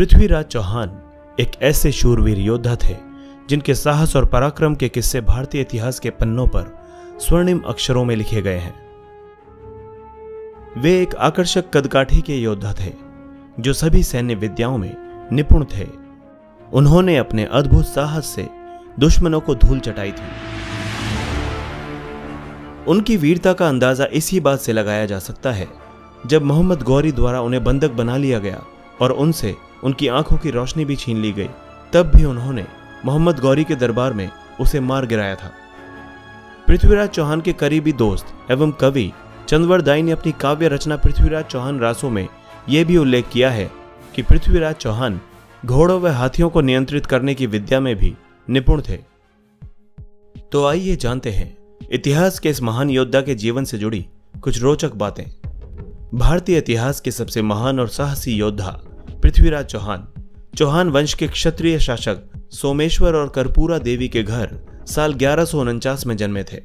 पृथ्वीराज चौहान एक ऐसे शूरवीर योद्धा थे जिनके साहस और पराक्रम के किस्से भारतीय इतिहास के पन्नों पर स्वर्णिम अक्षरों में लिखे गए हैं। वे एक आकर्षक कदकाठी के योद्धा थे जो सभी सैन्य विद्याओं में निपुण थे। उन्होंने अपने अद्भुत साहस से दुश्मनों को धूल चटाई थी। उनकी वीरता का अंदाजा इसी बात से लगाया जा सकता है जब मोहम्मद गौरी द्वारा उन्हें बंधक बना लिया गया और उनसे उनकी आंखों की रोशनी भी छीन ली गई, तब भी उन्होंने मोहम्मद गौरी के दरबार में उसे मार गिराया था। पृथ्वीराज चौहान के करीबी दोस्त एवं कवि चंद्रवर दाई ने अपनी काव्य रचना पृथ्वीराज चौहान रासों में यह भी उल्लेख किया है कि पृथ्वीराज चौहान घोड़ों व हाथियों को नियंत्रित करने की विद्या में भी निपुण थे। तो आइए जानते हैं इतिहास के इस महान योद्धा के जीवन से जुड़ी कुछ रोचक बातें। भारतीय इतिहास के सबसे महान और साहसी योद्धा पृथ्वीराज चौहान चौहान वंश के क्षत्रिय शासक सोमेश्वर और कर्पूरा देवी के घर साल 1149 में जन्मे थे।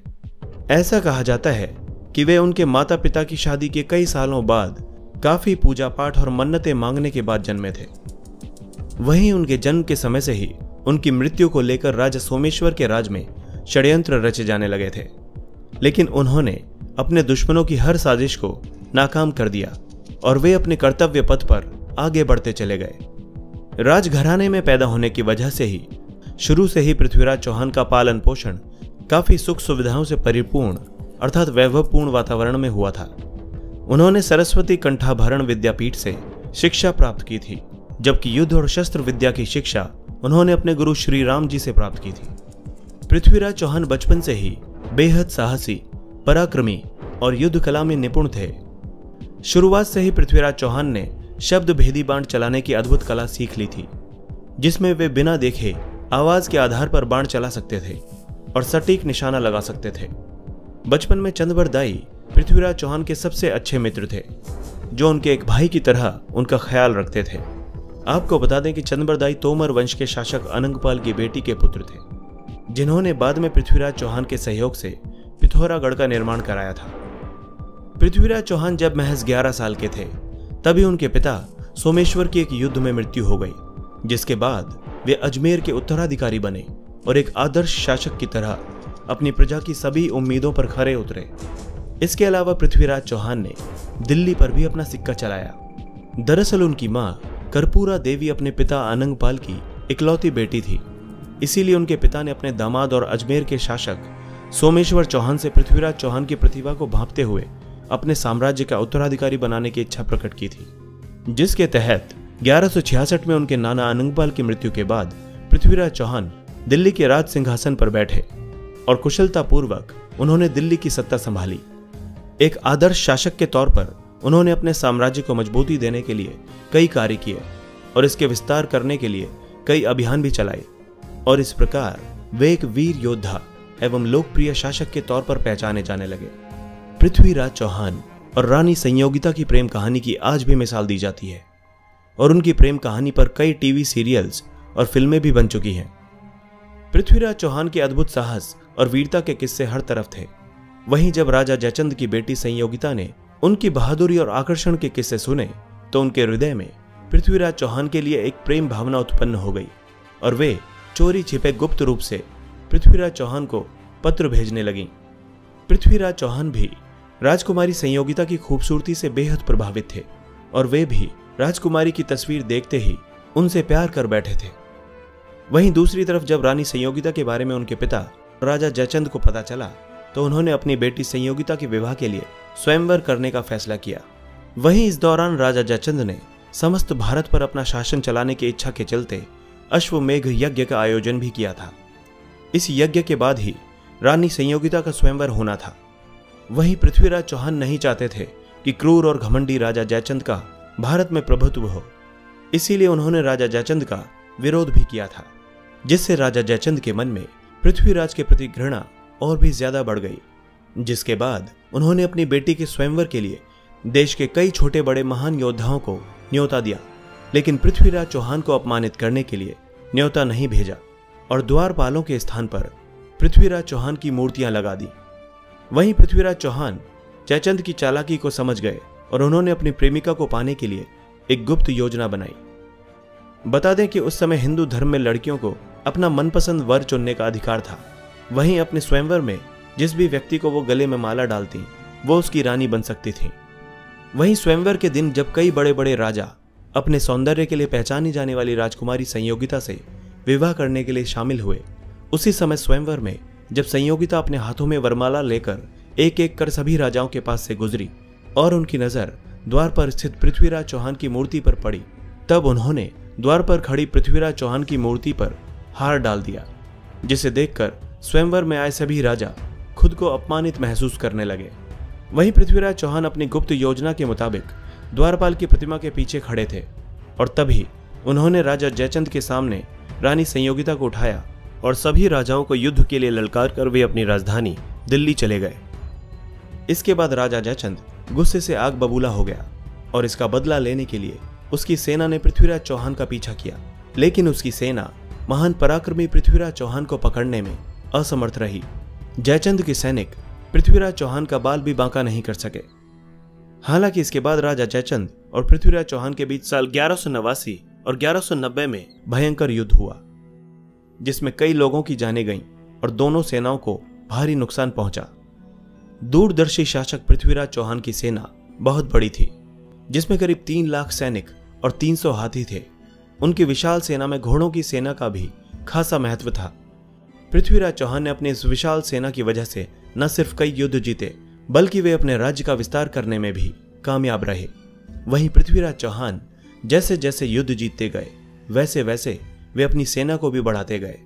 ऐसा कहा जाता है कि वे उनके माता पिता की शादी के कई सालों बाद काफी पूजा पाठ और मन्नतें मांगने के बाद जन्मे थे। वहीं उनके जन्म के समय से ही उनकी मृत्यु को लेकर राजा सोमेश्वर के राज में षड्यंत्र रचे जाने लगे थे, लेकिन उन्होंने अपने दुश्मनों की हर साजिश को नाकाम कर दिया और वे अपने कर्तव्य पथ पर आगे बढ़ते चले गए। राजघराने में पैदा होने की वजह से ही शुरू से ही पृथ्वीराज चौहान का पालन पोषण काफी सुख सुविधाओं से परिपूर्ण अर्थात वैभवपूर्ण वातावरण में हुआ था। उन्होंने सरस्वती कंठाभरण विद्यापीठ से शिक्षा प्राप्त की थी, जबकि युद्ध और शस्त्र विद्या की शिक्षा उन्होंने अपने गुरु श्री राम जी से प्राप्त की थी। पृथ्वीराज चौहान बचपन से ही बेहद साहसी, पराक्रमी और युद्ध कला में निपुण थे। शुरुआत से ही पृथ्वीराज चौहान ने शब्द भेदी बाण चलाने की अद्भुत कला सीख ली थी, जिसमें वे बिना देखे आवाज के आधार पर बाण चला सकते थे और सटीक निशाना लगा सकते थे। बचपन में चंद्रवर दाई पृथ्वीराज चौहान के सबसे अच्छे मित्र थे, जो उनके एक भाई की तरह उनका ख्याल रखते थे। आपको बता दें कि चंद्रवर दाई तोमर वंश के शासक अनंगपाल की बेटी के पुत्र थे, जिन्होंने बाद में पृथ्वीराज चौहान के सहयोग से पिथौरागढ़ का निर्माण कराया था। पृथ्वीराज चौहान जब महज 11 साल के थे, तभी उनके पिता सोमेश्वर की एक युद्ध में मृत्यु हो गई, जिसके बाद वे अजमेर के उत्तराधिकारी बने और एक आदर्श शासक की तरह अपनी प्रजा की सभी उम्मीदों पर खरे उतरे। इसके अलावा पृथ्वीराज चौहान ने दिल्ली पर भी अपना सिक्का चलाया। दरअसल उनकी मां कर्पूरा देवी अपने पिता अनंगपाल की इकलौती बेटी थी, इसीलिए उनके पिता ने अपने दामाद और अजमेर के शासक सोमेश्वर चौहान से पृथ्वीराज चौहान की प्रतिभा को भांपते हुए अपने साम्राज्य का उत्तराधिकारी बनाने की इच्छा प्रकट की थी, जिसके तहत 1166 में उनके नाना अनंगपाल की मृत्यु के बाद पृथ्वीराज चौहान दिल्ली के राज सिंहासन पर बैठे और कुशलतापूर्वक उन्होंने दिल्ली की सत्ता संभाली। एक आदर्श शासक के तौर पर उन्होंने अपने साम्राज्य को मजबूती देने के लिए कई कार्य किए और इसके विस्तार करने के लिए कई अभियान भी चलाए, और इस प्रकार वे एक वीर योद्धा एवं लोकप्रिय शासक के तौर पर पहचाने जाने लगे। पृथ्वीराज चौहान और रानी संयोगिता की प्रेम कहानी की आज भी मिसाल दी जाती है और उनकी प्रेम कहानी पर कई टीवी सीरियल्स और फिल्में भी बन चुकी हैं। पृथ्वीराज चौहान के अद्भुत साहस और वीरता के किस्से हर तरफ थे। वहीं जब राजा जयचंद की बेटी संयोगिता ने उनकी बहादुरी और आकर्षण के किस्से सुने, तो उनके हृदय में पृथ्वीराज चौहान के लिए एक प्रेम भावना उत्पन्न हो गई और वे चोरी छिपे गुप्त रूप से पृथ्वीराज चौहान को पत्र भेजने लगीं। पृथ्वीराज चौहान भी राजकुमारी संयोगिता की खूबसूरती से बेहद प्रभावित थे और वे भी राजकुमारी की तस्वीर देखते ही उनसे प्यार कर बैठे थे। वहीं दूसरी तरफ जब रानी संयोगिता के बारे में उनके पिता राजा जयचंद को पता चला, तो उन्होंने अपनी बेटी संयोगिता के विवाह के लिए स्वयंवर करने का फैसला किया। वहीं इस दौरान राजा जयचंद ने समस्त भारत पर अपना शासन चलाने की इच्छा के चलते अश्वमेघ यज्ञ का आयोजन भी किया था। इस यज्ञ के बाद ही रानी संयोगिता का स्वयंवर होना था। वहीं पृथ्वीराज चौहान नहीं चाहते थे कि क्रूर और घमंडी राजा जयचंद का भारत में प्रभुत्व हो, इसीलिए उन्होंने राजा जयचंद का विरोध भी किया था, जिससे राजा जयचंद के मन में पृथ्वीराज के प्रति घृणा और भी ज्यादा बढ़ गई। जिसके बाद उन्होंने अपनी बेटी के स्वयंवर के लिए देश के कई छोटे बड़े महान योद्धाओं को न्योता दिया, लेकिन पृथ्वीराज चौहान को अपमानित करने के लिए न्योता नहीं भेजा और द्वारपालों के स्थान पर पृथ्वीराज चौहान की मूर्तियां लगा दी। वहीं पृथ्वीराज चौहान जयचंद की चालाकी को समझ गए और उन्होंने अपनी प्रेमिका को पाने के लिए एक गुप्त योजना बनाई। बता दें कि उस समय हिंदू धर्म में लड़कियों को अपना मनपसंद वर चुनने का अधिकार था। वहीं अपने स्वयंवर में जिस भी व्यक्ति को वो गले में माला डालती वो उसकी रानी बन सकती थी। वहीं स्वयंवर के दिन जब कई बड़े बड़े राजा अपने सौंदर्य के लिए पहचानी जाने वाली राजकुमारी संयोगिता से विवाह करने के लिए शामिल हुए, उसी समय स्वयंवर में जब संयोगिता अपने हाथों में वरमाला लेकर एक एक कर सभी राजाओं के पास से गुजरी और उनकी नजर द्वार पर स्थित पृथ्वीराज चौहान की मूर्ति पर पड़ी, तब उन्होंने द्वार पर खड़ी पृथ्वीराज चौहान की मूर्ति पर हार डाल दिया, जिसे देखकर स्वयंवर में आए सभी राजा खुद को अपमानित महसूस करने लगे। वहीं पृथ्वीराज चौहान अपनी गुप्त योजना के मुताबिक द्वारपाल की प्रतिमा के पीछे खड़े थे और तभी उन्होंने राजा जयचंद के सामने रानी संयोगिता को उठाया और सभी राजाओं को युद्ध के लिए ललकार कर वे अपनी राजधानी दिल्ली चले गए। इसके बाद राजा जयचंद गुस्से से आग बबूला हो गया और इसका बदला लेने के लिए उसकी सेना ने पृथ्वीराज चौहान का पीछा किया, लेकिन उसकी सेना महान पराक्रमी पृथ्वीराज चौहान को पकड़ने में असमर्थ रही। जयचंद के सैनिक पृथ्वीराज चौहान का बाल भी बांका नहीं कर सके। हालांकि इसके बाद राजा जयचंद और पृथ्वीराज चौहान के बीच साल 1189 और 1190 में भयंकर युद्ध हुआ, जिसमें कई लोगों की जानें गईं और दोनों सेनाओं को भारी नुकसान पहुंचा। दूरदर्शी शासक पृथ्वीराज चौहान की सेना बहुत बड़ी थी, जिसमें करीब 3 लाख सैनिक और 300 हाथी थे। उनकी विशाल सेना में घोड़ों की सेना का भी खासा महत्व था। पृथ्वीराज चौहान ने अपनी इस विशाल सेना की वजह से न सिर्फ कई युद्ध जीते, बल्कि वे अपने राज्य का विस्तार करने में भी कामयाब रहे। वहीं पृथ्वीराज चौहान जैसे जैसे युद्ध जीतते गए, वैसे वैसे वे अपनी सेना को भी बढ़ाते गए।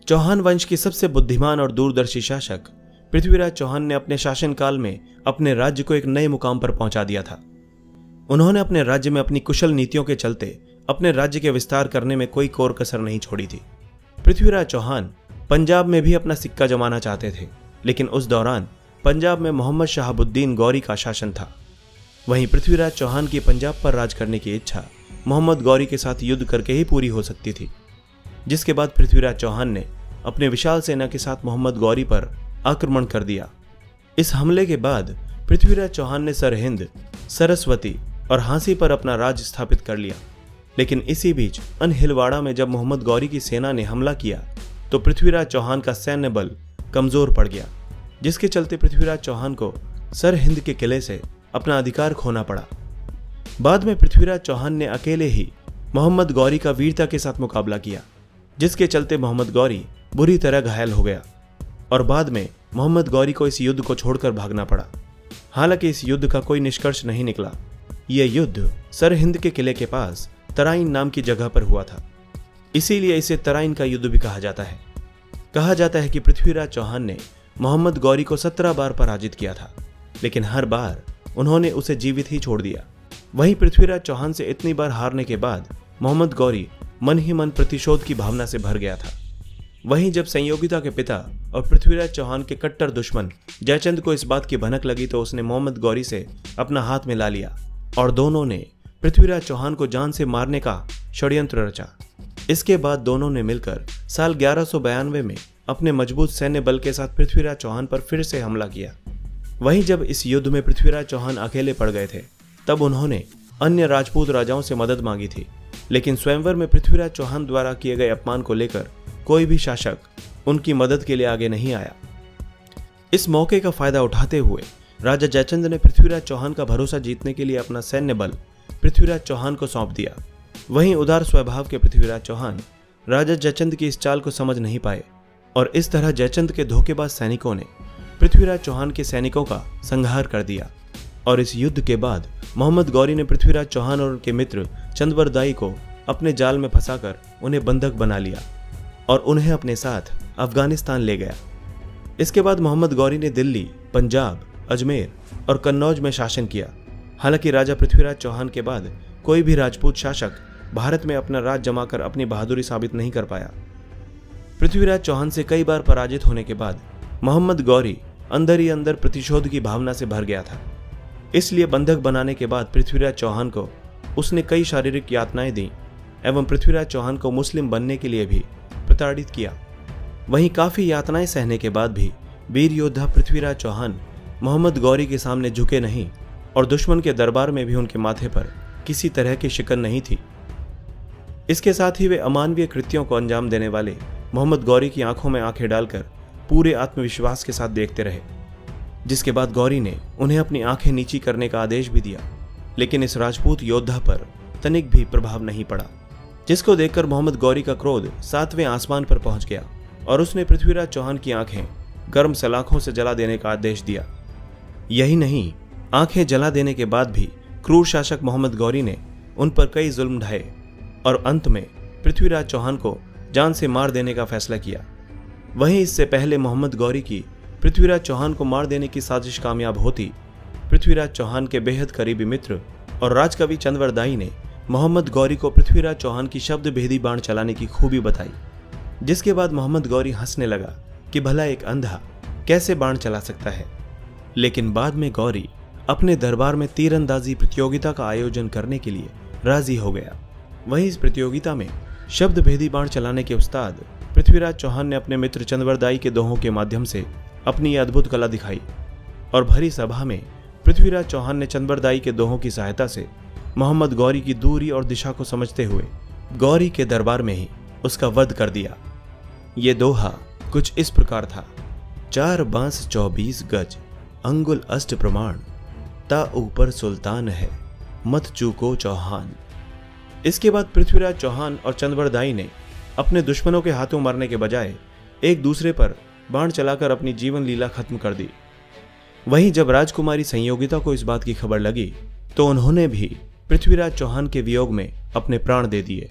चौहान वंश के सबसे बुद्धिमान और दूरदर्शी शासक पृथ्वीराज चौहान ने अपने शासनकाल में अपने राज्य को एक नए मुकाम पर पहुंचा दिया था। उन्होंने अपने राज्य में अपनी कुशल नीतियों के चलते अपने राज्य के विस्तार करने में कोई कोर कसर नहीं छोड़ी थी। पृथ्वीराज चौहान पंजाब में भी अपना सिक्का जमाना चाहते थे, लेकिन उस दौरान पंजाब में मोहम्मद शहाबुद्दीन गौरी का शासन था। वहीं पृथ्वीराज चौहान की पंजाब पर राज करने की इच्छा मोहम्मद गौरी के साथ युद्ध करके ही पूरी हो सकती थी, जिसके बाद पृथ्वीराज चौहान ने अपने विशाल सेना के साथ मोहम्मद गौरी पर आक्रमण कर दिया। इस हमले के बाद पृथ्वीराज चौहान ने सरहिंद, सरस्वती और हांसी पर अपना राज स्थापित कर लिया। लेकिन इसी बीच अनहिलवाड़ा में जब मोहम्मद गौरी की सेना ने हमला किया तो पृथ्वीराज चौहान का सैन्य बल कमजोर पड़ गया, जिसके चलते पृथ्वीराज चौहान को सरहिंद के किले से अपना अधिकार खोना पड़ा। बाद में पृथ्वीराज चौहान ने अकेले ही मोहम्मद गौरी का वीरता के साथ मुकाबला किया, जिसके चलते मोहम्मद गौरी बुरी तरह घायल हो गया और बाद में मोहम्मद गौरी को इस युद्ध को छोड़कर भागना पड़ा। हालांकि इस युद्ध का कोई निष्कर्ष नहीं निकला। यह युद्ध सरहिंद के किले के पास तराइन नाम की जगह पर हुआ था, इसीलिए इसे तराइन का युद्ध भी कहा जाता है। कहा जाता है कि पृथ्वीराज चौहान ने मोहम्मद गौरी को 17 बार पराजित किया था, लेकिन हर बार उन्होंने उसे जीवित ही छोड़ दिया। वहीं पृथ्वीराज चौहान से इतनी बार हारने के बाद मोहम्मद गौरी मन ही मन प्रतिशोध की भावना से भर गया था। वहीं जब संयोगिता के पिता और पृथ्वीराज चौहान के कट्टर दुश्मन जयचंद को इस बात की भनक लगी तो उसने मोहम्मद गौरी से अपना हाथ मिला लिया और दोनों ने पृथ्वीराज चौहान को जान से मारने का षड्यंत्र रचा। इसके बाद दोनों ने मिलकर साल 1192 में अपने मजबूत सैन्य बल के साथ पृथ्वीराज चौहान पर फिर से हमला किया। वहीं जब इस युद्ध में पृथ्वीराज चौहान अकेले पड़ गए थे, तब उन्होंने अन्य राजपूत राजाओं से मदद मांगी थी, लेकिन स्वयंवर में पृथ्वीराज चौहान द्वारा किए गए अपमान को लेकर कोई भी शासक उनकी मदद के लिए आगे नहीं आया। इस मौके का फायदा उठाते हुए राजा जयचंद ने पृथ्वीराज चौहान का भरोसा जीतने के लिए अपना सैन्य बल पृथ्वीराज चौहान को सौंप दिया। वहीं उदार स्वभाव के पृथ्वीराज चौहान राजा जयचंद की इस चाल को समझ नहीं पाए और इस तरह जयचंद के धोखेबाज सैनिकों ने पृथ्वीराज चौहान के सैनिकों का संहार कर दिया। और इस युद्ध के बाद मोहम्मद गौरी ने पृथ्वीराज चौहान और उनके मित्र चंदवरदाई को अपने जाल में फंसाकर उन्हें बंधक बना लिया और उन्हें अपने साथ अफगानिस्तान ले गया। इसके बाद मोहम्मद गौरी ने दिल्ली, पंजाब, अजमेर और कन्नौज में शासन किया। हालांकि राजा पृथ्वीराज चौहान के बाद कोई भी राजपूत शासक भारत में अपना राज जमाकर अपनी बहादुरी साबित नहीं कर पाया। पृथ्वीराज चौहान से कई बार पराजित होने के बाद मोहम्मद गौरी अंदर ही अंदर प्रतिशोध की भावना से भर गया था। इसलिए बंधक बनाने के बाद पृथ्वीराज चौहान को उसने कई शारीरिक यातनाएं दी एवं पृथ्वीराज चौहान को मुस्लिम बनने के लिए भी प्रताड़ित किया। वहीं काफी यातनाएं सहने के बाद भी वीर योद्धा पृथ्वीराज चौहान मोहम्मद गौरी के सामने झुके नहीं और दुश्मन के दरबार में भी उनके माथे पर किसी तरह की शिकन नहीं थी। इसके साथ ही वे अमानवीय कृत्यों को अंजाम देने वाले मोहम्मद गौरी की आंखों में आंखें डालकर पूरे आत्मविश्वास के साथ देखते रहे, जिसके बाद गौरी ने उन्हें अपनी आंखें नीची करने का आदेश भी दिया। लेकिन इस राजपूत योद्धा पर तनिक भी प्रभाव नहीं पड़ा, जिसको देखकर मोहम्मद गौरी का क्रोध 7वें आसमान पर पहुंच गया और उसने पृथ्वीराज चौहान की आंखें गर्म सलाखों से जला देने का आदेश दिया। यही नहीं, आंखें जला देने के बाद भी क्रूर शासक मोहम्मद गौरी ने उन पर कई जुल्म ढाए और अंत में पृथ्वीराज चौहान को जान से मार देने का फैसला किया। वहीं इससे पहले मोहम्मद गौरी की पृथ्वीराज चौहान को मार देने की साजिश कामयाब होती, पृथ्वीराज चौहान के बेहद करीबी मित्र और राजकवि चंद्रवरदाई ने मोहम्मद गौरी को पृथ्वीराज चौहान की शब्द भेदी बाण चलाने की खूबी बताई, जिसके बाद मोहम्मद गौरी हंसने लगा कि भला एक अंधा कैसे बाण चला सकता है। लेकिन बाद में गौरी अपने दरबार में तीरंदाजी प्रतियोगिता का आयोजन करने के लिए राजी हो गया। वहीं इस प्रतियोगिता में शब्द भेदी बाण चलाने के उस्ताद पृथ्वीराज चौहान ने अपने मित्र चंद्रवरदाई के दोहों के माध्यम से अपनी अद्भुत कला दिखाई और भरी सभा में पृथ्वीराज चौहान ने चंद्रवरदाई के दोहों की सहायता से मोहम्मद गौरी की दूरी और दिशा को समझते हुए गौरी के दरबार में ही उसका वध कर दिया। ये दोहा कुछ इस प्रकार था: 4 बांस 24 गज, अंगुल अष्ट प्रमाण, ता ऊपर सुल्तान है, मत चूको चौहान। इसके बाद पृथ्वीराज चौहान और चंद्रवरदाई ने अपने दुश्मनों के हाथों मारने के बजाय एक दूसरे पर बाण चलाकर अपनी जीवन लीला खत्म कर दी। वहीं जब राजकुमारी संयोगिता को इस बात की खबर लगी तो उन्होंने भी पृथ्वीराज चौहान के वियोग में अपने प्राण दे दिए।